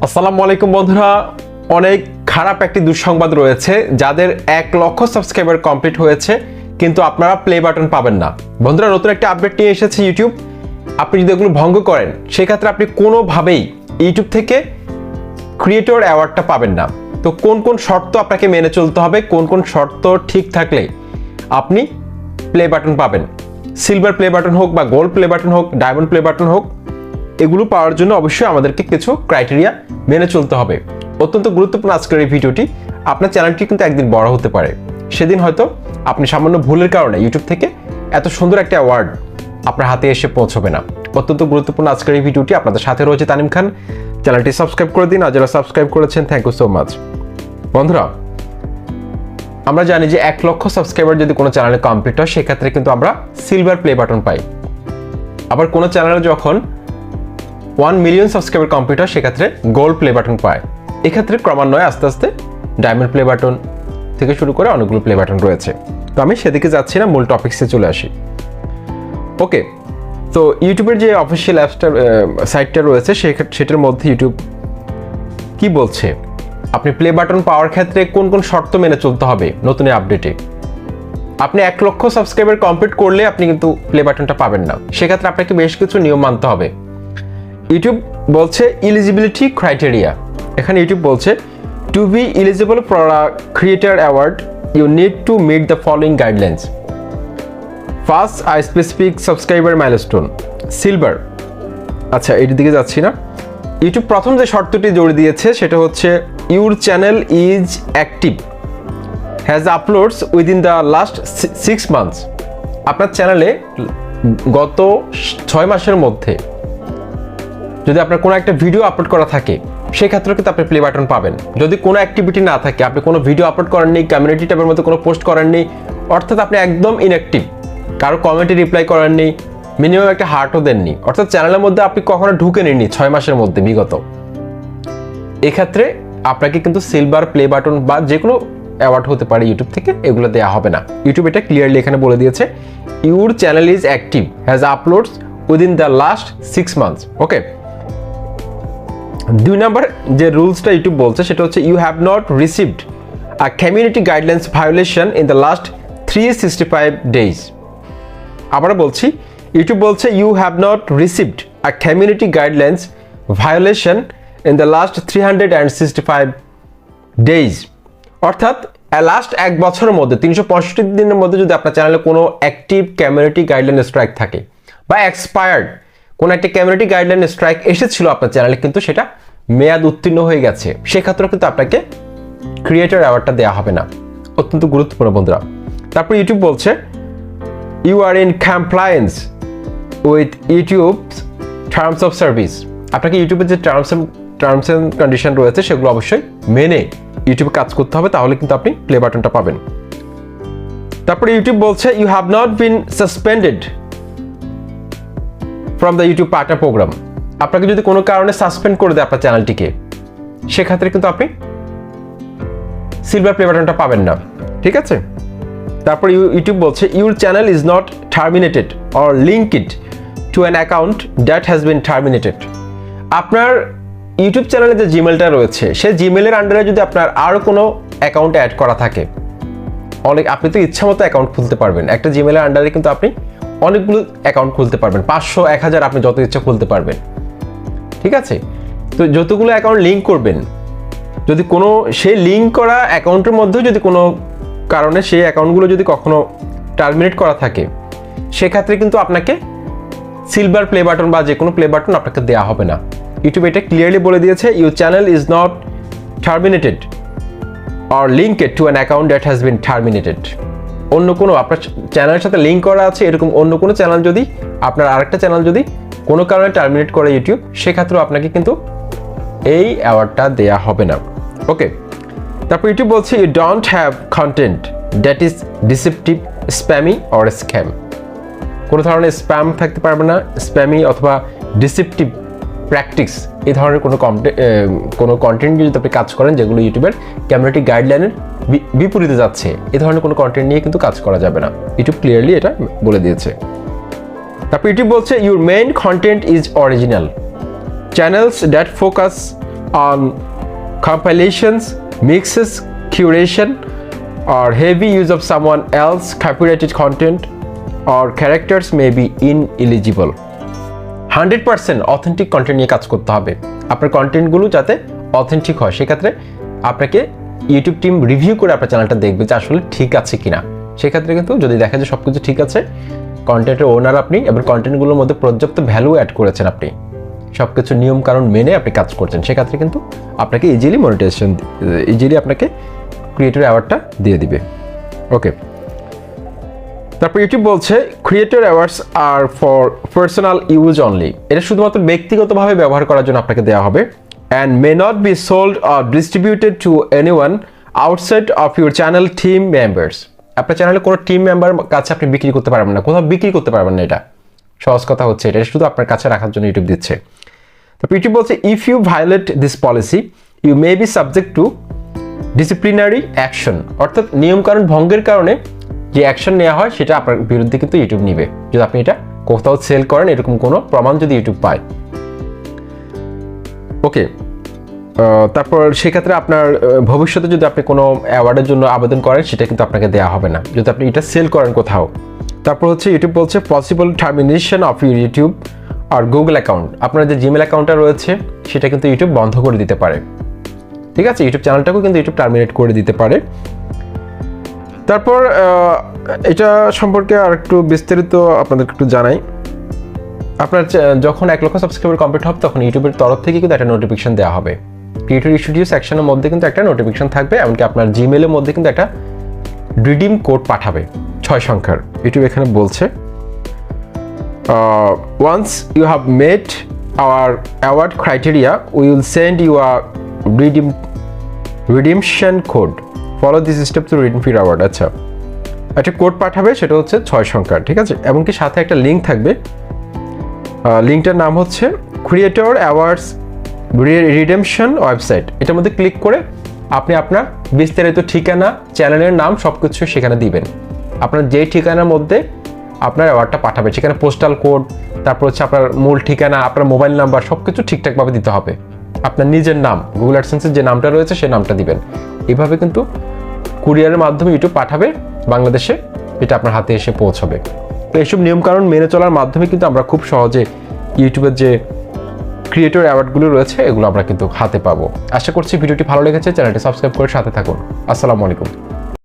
আসসালামু আলাইকুম বন্ধুরা, অনেক খারাপ একটি দুঃসংবাদ রয়েছে। যাদের 1 লক্ষ সাবস্ক্রাইবার কমপ্লিট হয়েছে কিন্তু আপনারা প্লে বাটন পাবেন না। বন্ধুরা, নতুন একটা আপডেট নিয়ে এসেছে ইউটিউব। আপনি যদি এগুলো ভঙ্গ করেন সেক্ষেত্রে আপনি কোনোভাবেই ইউটিউব থেকে ক্রিয়েটর অ্যাওয়ার্ডটা পাবেন না। তো কোন কোন শর্ত আপনাকে মেনে চলতে হবে, কোন কোন শর্ত ঠিক থাকলে আপনি প্লে বাটন পাবেন, সিলভার প্লে বাটন হোক বা গোল্ড প্লে বাটন হোক, ডায়মন্ড প্লে বাটন হোক, এগুলো পাওয়ার জন্য অবশ্যই আমাদেরকে কিছু ক্রাইটেরিয়া মেনে চলতে হবে। অত্যন্ত গুরুত্বপূর্ণ আজকের এই ভিডিওটি। আপনার চ্যানেলটি কিন্তু একদিন বড় হতে পারে, সেদিন হয়তো আপনি সামান্য ভুলের কারণে ইউটিউব থেকে এত সুন্দর একটা অ্যাওয়ার্ড আপনার হাতে এসে পৌঁছবে না। অত্যন্ত গুরুত্বপূর্ণ আজকের এই ভিডিওটি। আপনাদের সাথে রয়েছে তানিম খান। চ্যানেলটি সাবস্ক্রাইব করে দিন, আর যারা সাবস্ক্রাইব করেছেন থ্যাংক ইউ সো মাচ। বন্ধুরা, আমরা জানি যে 1 লক্ষ সাবস্ক্রাইবার যদি কোনো চ্যানেলে কমপ্লিট হয় সেক্ষেত্রে কিন্তু আমরা সিলভার প্লে বাটন পাই। আবার কোনো চ্যানেলে যখন 1 মিলিয়ন সাবস্ক্রাইবার কমপ্লিট হয় সেক্ষেত্রে গোল্ড প্লে বাটন পায়। এক্ষেত্রে ক্রমান্বয়ে আস্তে আস্তে ডায়মন্ড প্লে বাটন থেকে শুরু করে অনেকগুলো প্লে বাটন রয়েছে। তো আমি সেদিকে যাচ্ছি না, মূল টপিক্সে চলে আসি। ওকে, তো ইউটিউবের যে অফিসিয়াল সাইটটা রয়েছে সেটার মধ্যে ইউটিউব কি বলছে, আপনি প্লে বাটন পাওয়ার ক্ষেত্রে কোন কোন শর্ত মেনে চলতে হবে নতুন আপডেটে। আপনি 1 লক্ষ সাবস্ক্রাইবার কমপ্লিট করলে আপনি কিন্তু প্লে বাটনটা পাবেন না। সেক্ষেত্রে আপনাকে বেশ কিছু নিয়ম মানতে হবে। ইউটিউব বলছে এলিজিবিলিটি ক্রাইটেরিয়া। এখানে ইউটিউব বলছে to be eligible for a creator award you need to meet the following guidelines. First, I specific subscriber milestone silver. আচ্ছা, এটির দিকে যাচ্ছি না। ইউটিউব প্রথম যে শর্তটি জোর দিয়েছে সেটা হচ্ছে your channel is active has uploads within the last 6 months. আপনার চ্যানেলে গত 6 মাসের মধ্যে যদি আপনার কোনো একটা ভিডিও আপলোড করা থাকে সেক্ষেত্রে কিন্তু আপনি প্লে বাটন পাবেন। যদি কোনো অ্যাক্টিভিটি না থাকে, আপনি কোনো ভিডিও আপলোড করেননি, কমিউনিটি ট্যাবের মধ্যে কোনো পোস্ট করেননি, অর্থাৎ আপনি একদম ইনঅ্যাক্টিভ, কারো কমেন্টে রিপ্লাই করেননি, মিনিমাম একটা হার্টও দেননি, অর্থাৎ চ্যানেলের মধ্যে আপনি কখনো ঢুকে নিননি 6 মাসের মধ্যে বিগত, এক্ষেত্রে আপনাকে কিন্তু সিলভার প্লে বাটন বা যে কোনো অ্যাওয়ার্ড হতে পারে ইউটিউব থেকে, এগুলো দেওয়া হবে না। ইউটিউব এটা ক্লিয়ারলি এখানে বলে দিয়েছে your channel is active has uploads within the last 6 months. Okay, 2 number যে রুলসটা ইউটিউব বলছে সেটা হচ্ছে you have not received a community guidelines violation in the last 365 days. আবার বলছি, ইউটিউব বলছে you have not received a community guidelines violation in the last 365 days. অর্থাৎ last 1 বছরের মধ্যে 365 দিনের মধ্যে যদি আপনার চ্যানেলে কোনো অ্যাক্টিভ কমিউনিটি গাইডলাইন স্ট্রাইক থাকে বা এক্সপায়ার্ড কোনো একটা কমিউনিটি গাইডলাইন স্ট্রাইক এসেছিল আপনার চ্যানেলে কিন্তু সেটা মেয়াদ উত্তীর্ণ হয়ে গেছে, সেক্ষেত্রেও কিন্তু আপনাকে ক্রিয়েটর অ্যাওয়ার্ডটা দেওয়া হবে না। অত্যন্ত গুরুত্বপূর্ণ বন্ধুরা। তারপর ইউটিউব বলছে you are in compliance with YouTube's terms of service. আপনাকে ইউটিউবের যে টার্মস অ্যান্ড কন্ডিশন রয়েছে সেগুলো অবশ্যই মেনে ইউটিউবে কাজ করতে হবে, তাহলে কিন্তু আপনি প্লে বাটনটা পাবেন। তারপরে ইউটিউব বলছে you have not been suspended from the YouTube partner program. আপনাকে যদি কোনো কারণে সাসপেন্ড করে দেয় আপনার চ্যানেলটিকে, সেক্ষেত্রে কিন্তু আপনি সিলভার প্লে বাটনটা পাবেন না। ঠিক আছে। তারপর ইউটিউব বলছে your channel is not terminated or linked to an account that has been terminated. আপনার ইউটিউব চ্যানেলে যে জিমেলটা রয়েছে সেই জিমেলের আন্ডারে যদি আপনার আরও কোনো অ্যাকাউন্ট অ্যাড করা থাকে, আপনি তো ইচ্ছা মতো অ্যাকাউন্ট খুলতে পারবেন। একটা জিমেলের আন্ডারে কিন্তু আপনি অনেকগুলো অ্যাকাউন্ট খুলতে পারবেন, 500, 1000 আপনি যত ইচ্ছা খুলতে পারবেন। ঠিক আছে। তো যতগুলো অ্যাকাউন্ট লিঙ্ক করবেন, যদি কোনো সেই লিঙ্ক করা অ্যাকাউন্টের মধ্যেও যদি কোনো কারণে সেই অ্যাকাউন্টগুলো যদি কখনো টার্মিনেট করা থাকে, সেক্ষেত্রে কিন্তু আপনাকে সিলভার প্লে বাটন বা যে কোনো প্লে বাটন আপনাকে দেওয়া হবে না। ইউটিউব এটা ক্লিয়ারলি বলে দিয়েছে your channel is not terminated or linked to an account that has been terminated. অন্য কোনো আপনার চ্যানেলের সাথে লিঙ্ক করা আছে এরকম অন্য কোনো চ্যানেল যদি আপনার আরেকটা চ্যানেল যদি কোনো কারণে টার্মিনেট করে ইউটিউব, সেক্ষেত্রেও আপনাকে কিন্তু এই অ্যাওয়ার্ডটা দেয়া হবে না। ওকে। তারপর ইউটিউব বলছে you don't have content that is deceptive, spammy or scam. কোনো ধরনের স্প্যাম থাকতে পারবে না, স্প্যামি অথবা ডিসেপটিভ প্র্যাকটিস এই ধরনের কোনো কন্টেন্ট যদি আপনি কাজ করেন যেগুলো ইউটিউবের কমিউনিটি গাইডলাইনের বিপরীতে যাচ্ছে, এই ধরনের কোনো কন্টেন্ট নিয়ে কিন্তু কাজ করা যাবে না। ইউটিউব ক্লিয়ারলি এটা বলে দিয়েছে। তারপর ইউটিউব বলছে your main content is original, channels that focus on compilations, mixes, curation, or heavy use of someone else copyrighted content or characters may be ineligible. 100% authentic content নিয়ে কাজ করতে হবে। আপনার কন্টেন্টগুলো যাতে অথেন্টিক হয়, সেক্ষেত্রে আপনাকে ইউটিউব টিম রিভিউ করে আপনার চ্যানেলটা দেখবে যে আসলে ঠিক আছে কিনা। সেক্ষেত্রে কিন্তু যদি দেখা যায় সব কিছু ঠিক আছে, কন্টেন্টের ওনার আপনি এবং কন্টেন্টগুলোর মধ্যে পর্যাপ্ত ভ্যালু অ্যাড করেছেন, আপনি সব কিছু নিয়মকানুন মেনে আপনি কাজ করছেন, সেক্ষেত্রে কিন্তু আপনাকে ইজিলি আপনাকে ক্রিয়েটর অ্যাওয়ার্ডটা দিয়ে দিবে। ওকে, তারপর ইউটিউব বলছে creator awards are for personal use only. এটা শুধুমাত্র ব্যক্তিগতভাবে ব্যবহার করার জন্য আপনাকে দেওয়া হবে। And may not be sold or distributed to anyone outside of your channel team members. আপনার চ্যানেলে কোনো টিম মেম্বার কাছে আপনি বিক্রি করতে পারবেন না, কোথাও বিক্রি করতে পারবেন না। এটা সহজ কথা হচ্ছে, এটা শুধু আপনার কাছে রাখার জন্য ইউটিউব দিচ্ছে। তারপর ইউটিউব বলছে if you violate this policy you may be subject to disciplinary action. অর্থাৎ নিয়মকানুন ভঙ্গের কারণে যে অ্যাকশন নেওয়া হয় সেটা আপনার বিরুদ্ধে কিন্তু ইউটিউব নিবে, যদি আপনি এটা কোথাও সেল করেন, এরকম কোনো প্রমাণ যদি ইউটিউব পায়। ওকে, তারপর সেক্ষেত্রে আপনার ভবিষ্যতে যদি আপনি কোনো অ্যাওয়ার্ডের জন্য আবেদন করেন সেটা কিন্তু আপনাকে দেওয়া হবে না যদি আপনি এটা সেল করেন কোথাও। তারপর হচ্ছে ইউটিউব বলছে possible termination of your YouTube আর গুগল অ্যাকাউন্ট। আপনার যে জিমেল অ্যাকাউন্টটা রয়েছে সেটা কিন্তু ইউটিউব বন্ধ করে দিতে পারে। ঠিক আছে, ইউটিউব চ্যানেলটাকেও কিন্তু ইউটিউব টার্মিনেট করে দিতে পারে। তারপর এটা সম্পর্কে আর একটু বিস্তারিত আপনাদেরকে একটু জানাই। আপনার যখন 1 লক্ষ সাবস্ক্রাইবার কমপ্লিট হবে তখন ইউটিউবের তরফ থেকে কিন্তু একটা নোটিফিকেশন দেওয়া হবে। ক্রিয়েটর স্টুডিও সেকশনের মধ্যে কিন্তু একটা নোটিফিকেশন থাকবে, এমনকি আপনার জিমেলের মধ্যে কিন্তু একটা রিডিম কোড পাঠাবে 6 সংখ্যার। ইউটিউব এখানে বলছে once you have met our award criteria we will send you a redemption code, follow this step to redeem your award. আচ্ছা, একটা কোড পাঠাবে, সেটা হচ্ছে 6 সংখ্যার। ঠিক আছে, এমনকি সাথে একটা লিঙ্ক থাকবে, লিঙ্কটার নাম হচ্ছে ক্রিয়েটর অ্যাওয়ার্ডস রিডেমশন ওয়েবসাইট। এটার মধ্যে ক্লিক করে আপনি আপনার বিস্তারিত ঠিকানা, চ্যানেলের নাম সব কিছু সেখানে দিবেন। আপনার যেই ঠিকানার মধ্যে আপনার অ্যাওয়ার্ডটা পাঠাবে সেখানে পোস্টাল কোড, তারপর হচ্ছে আপনার মূল ঠিকানা, আপনার মোবাইল নাম্বার সব কিছু ঠিকঠাকভাবে দিতে হবে। আপনার নিজের নাম, গুগল অ্যাডসেন্সের যে নামটা রয়েছে সেই নামটা দিবেন। এইভাবে কিন্তু কুরিয়ারের মাধ্যমে ইউটিউব পাঠাবে বাংলাদেশে, এটা আপনার হাতে এসে পৌঁছাবে। তো এইসব নিয়মকানুন মেনে চলার মাধ্যমে কিন্তু আমরা খুব সহজে ইউটিউবের যে ক্রিয়েটর অ্যাওয়ার্ডগুলো রয়েছে এগুলো আমরা কিন্তু হাতে পাবো। আশা করছি ভিডিওটি ভালো লেগেছে, চ্যানেলটি সাবস্ক্রাইব করে সাথে থাকুন। আসসালামু আলাইকুম।